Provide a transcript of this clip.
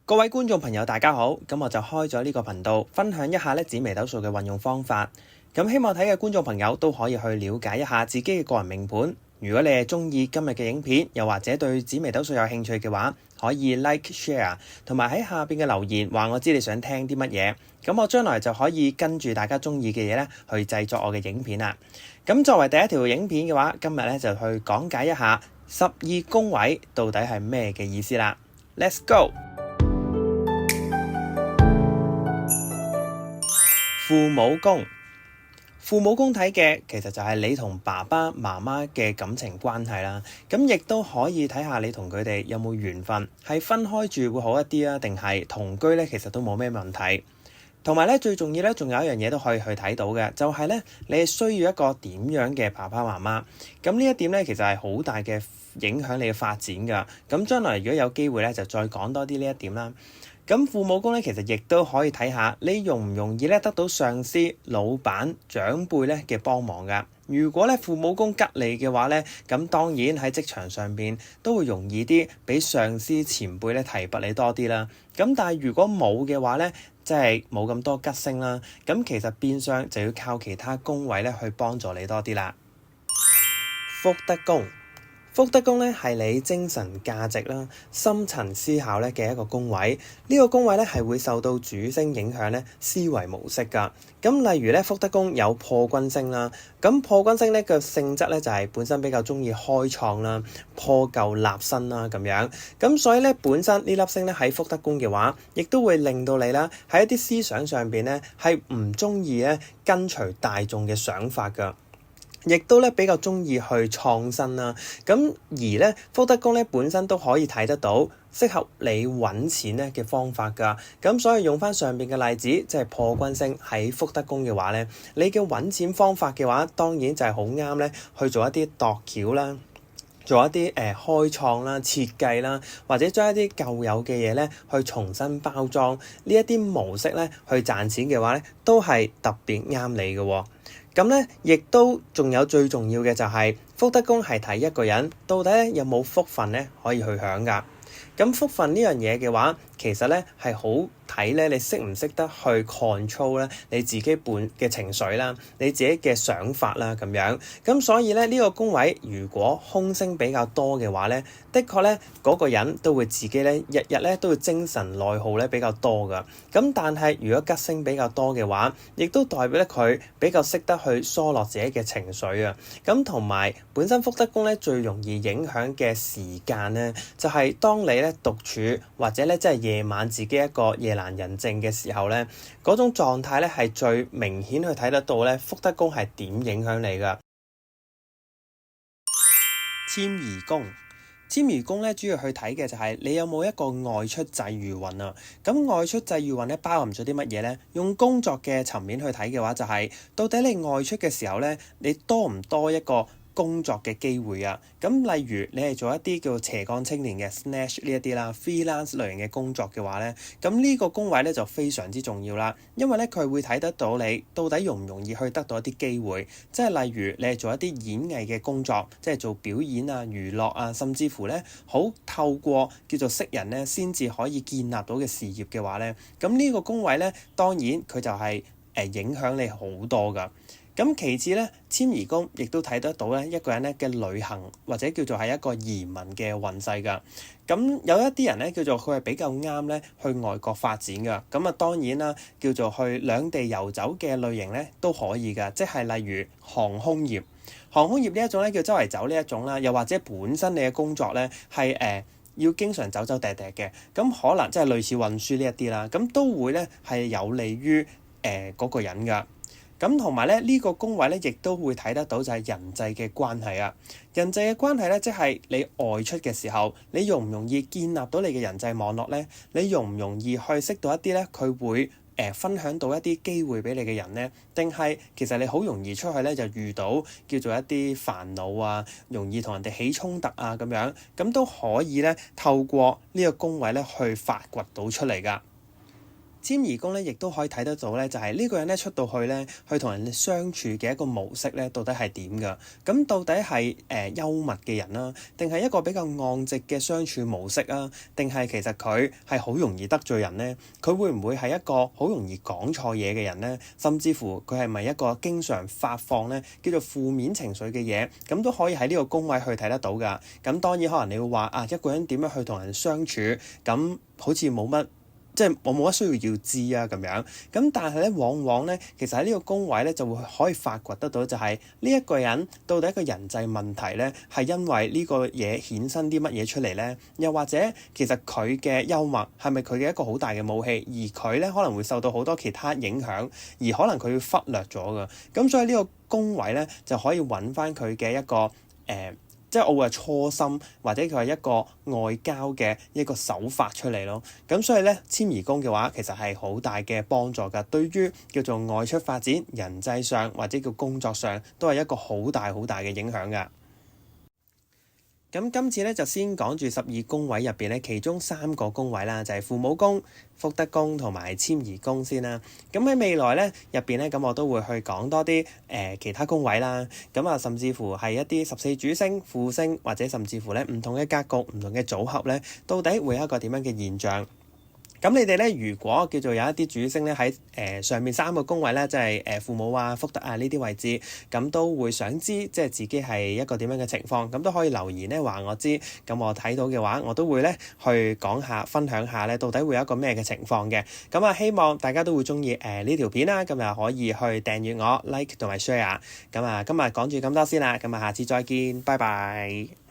各位觀眾朋友大家好，咁我就開咗呢個頻道，分享一下紫微斗數嘅運用方法。咁希望睇嘅觀眾朋友都可以去了解一下自己嘅個人命盤。如果你係中意今日嘅影片，又或者對紫微斗數有興趣嘅話，可以 like、share 同埋喺下邊嘅留言話我知你想聽啲乜嘢。咁我將來就可以跟住大家中意嘅嘢咧去製作我嘅影片啦。咁作為第一條影片嘅話，今日咧就去講解一下12宮位到底係咩嘅意思啦。Let's go！父母宮，父母宮睇嘅其實就係你同爸爸媽媽嘅感情關係啦。咁亦都可以睇下你同佢哋有冇緣分，係分開住會好一啲啊，定係同居咧，其實都冇咩問題。同埋咧，最重要咧，仲有一樣嘢都可以去睇到嘅，就係咧，你係需要一個點樣嘅爸爸媽媽。咁呢一點咧，其實係好大嘅影響你嘅發展㗎。咁將來如果有機會咧，就再講多啲呢一點啦。咁父母宮咧，其實亦都可以睇下你容唔容易咧得到上司、老闆、長輩咧嘅幫忙㗎。如果咧父母宮吉利嘅話咧，咁當然喺職場上邊都會容易啲，俾上司前輩咧提拔你多啲啦。咁但係如果冇嘅話咧，即係冇咁多吉星啦。咁其實變相就要靠其他宮位咧去幫助你多啲啦。福德宮。福德宮咧係你精神價值啦、深層思考咧嘅一個宮位。呢個宮位咧係會受到主星影響咧思維模式㗎。咁例如咧福德宮有破軍星啦，咁破軍星咧嘅性質咧就係本身比較中意開創啦、破舊立新啦咁樣。咁所以咧本身呢粒星咧喺福德宮嘅話，亦都會令到你啦喺一啲思想上邊咧係唔中意咧跟隨大眾嘅想法㗎。亦都咧比較中意去創新啦，咁而咧福德宮咧本身都可以睇得到適合你揾錢咧嘅方法㗎，咁所以用翻上邊嘅例子，即係破軍星喺福德宮嘅話咧，你嘅揾錢方法嘅話，當然就係好啱咧去做一啲度橋啦。做一啲開創啦、設計啦，或者將一啲舊有嘅嘢咧去重新包裝，呢一啲模式咧去賺錢嘅話咧，都係特別啱你嘅喎。咁咧，亦都仲有最重要嘅就係福德宮係睇一個人到底咧有冇福分咧可以去享㗎。咁福分呢樣嘢嘅話，其實咧係好睇咧，你識唔識得去 control 咧你自己本嘅情緒啦，你自己嘅想法啦咁樣。咁所以咧呢個宮位如果空星比較多嘅話咧，的確咧嗰個人都會自己咧日日咧都會精神內耗咧比較多㗎。咁但係如果吉星比較多嘅話，亦都代表咧佢比較識得去疏落自己嘅情緒啊。咁同埋本身福德宮咧最容易影響嘅時間咧，就係當你咧獨處或者咧即係夜晚自己一個夜闌人靜嘅時候咧，嗰種狀態咧係最明顯去睇得到咧福德宮係點影響你㗎。遷移宮，遷移宮咧主要去睇嘅就係你有冇一個外出際遇運啊。咁外出際遇運咧包含咗啲乜嘢咧？用工作嘅層面去睇嘅話，就係到底你外出嘅時候咧，你多唔多一個工作嘅機會啊。咁例如你係做一啲叫做斜槓青年嘅 snatch 呢一啲啦 freelance 類型嘅工作嘅話咧，咁呢個宮位咧就非常之重要啦，因為咧佢會睇得到你到底容唔容易去得到一啲機會，即係例如你係做一啲演藝嘅工作，即係做表演啊、娛樂啊，甚至乎咧好透過叫做識人咧先至可以建立到嘅事業嘅話咧，咁呢個宮位咧當然佢就係影響你好多㗎。咁其次咧，遷移宮亦都睇得到咧一個人咧嘅旅行或者叫做係一個移民嘅運勢㗎。咁有一啲人咧叫做佢係比較啱咧去外國發展㗎。咁啊當然啦，叫做去兩地遊走嘅類型咧都可以㗎。即係例如航空業，航空業呢一種咧叫周圍走呢一種啦，又或者本身你嘅工作咧係要經常走走趯趯嘅，咁可能即係類似運輸呢一啲啦，咁都會咧係有利於嗰個人㗎。咁同埋咧，呢個宮位咧，亦都會睇得到就係人際嘅關係啊。人際嘅關係咧，即係你外出嘅時候，你容唔容易建立到你嘅人際網絡咧？你容唔容易去識到一啲咧，佢會分享到一啲機會俾你嘅人咧？定係其實你好容易出去咧就遇到叫做一啲煩惱啊，容易同人哋起衝突啊咁樣，咁都可以咧透過呢個宮位咧去發掘到出嚟㗎。遷移宮咧，亦都可以睇得到咧，就係呢個人咧出到去咧，去同人哋相處嘅一個模式咧，到底係點㗎？咁到底係幽默嘅人啦，定係一個比較昂直嘅相處模式啊？定係其實佢係好容易得罪人呢？佢會唔會係一個好容易講錯嘢嘅人呢？甚至乎佢係咪一個經常發放咧叫做負面情緒嘅嘢？咁都可以喺呢個宮位去睇得到㗎。咁當然可能你會話啊，一個人點樣去同人相處，咁好似冇乜。即係我冇乜需要知啊咁樣，咁但係咧往往咧，其實喺呢個宮位咧就會可以發掘得到，就係呢一個人到底一個人際問題咧，係因為呢個嘢衍生啲乜嘢出嚟咧？又或者其實佢嘅幽默係咪佢嘅一個好大嘅武器，而佢咧可能會受到好多其他影響，而可能佢會忽略咗㗎。咁所以呢個宮位咧就可以揾翻佢嘅一個即係我會係初心，或者佢係一個外交嘅一個手法出嚟咯。咁所以咧，遷移宮嘅話，其實係好大嘅幫助㗎。對於叫做外出發展、人際上或者叫工作上，都係一個好大好大嘅影響㗎。咁今次咧就先講住12宮位入邊咧，其中3個宮位啦，就係父母宮、福德宮同埋遷移宮先啦。咁喺未來咧入邊咧，咁我都會去講多啲其他宮位啦。咁啊，甚至乎係一啲14主星、副星，或者甚至乎咧唔同嘅格局、唔同嘅組合咧，到底會有一個點樣嘅現象？咁你哋咧，如果叫做有一啲主星咧喺上面3個宮位咧，即係父母啊、福德啊呢啲位置，咁都會想知即係自己係一個點樣嘅情況，咁都可以留言咧話我知。咁我睇到嘅話，我都會咧去講下、分享下咧，到底會有一個咩嘅情況嘅。咁啊，希望大家都會中意呢條片啦，咁啊可以去訂閱我、like 同埋 share。咁啊，今日講住咁多先啦，咁啊下次再見，拜拜。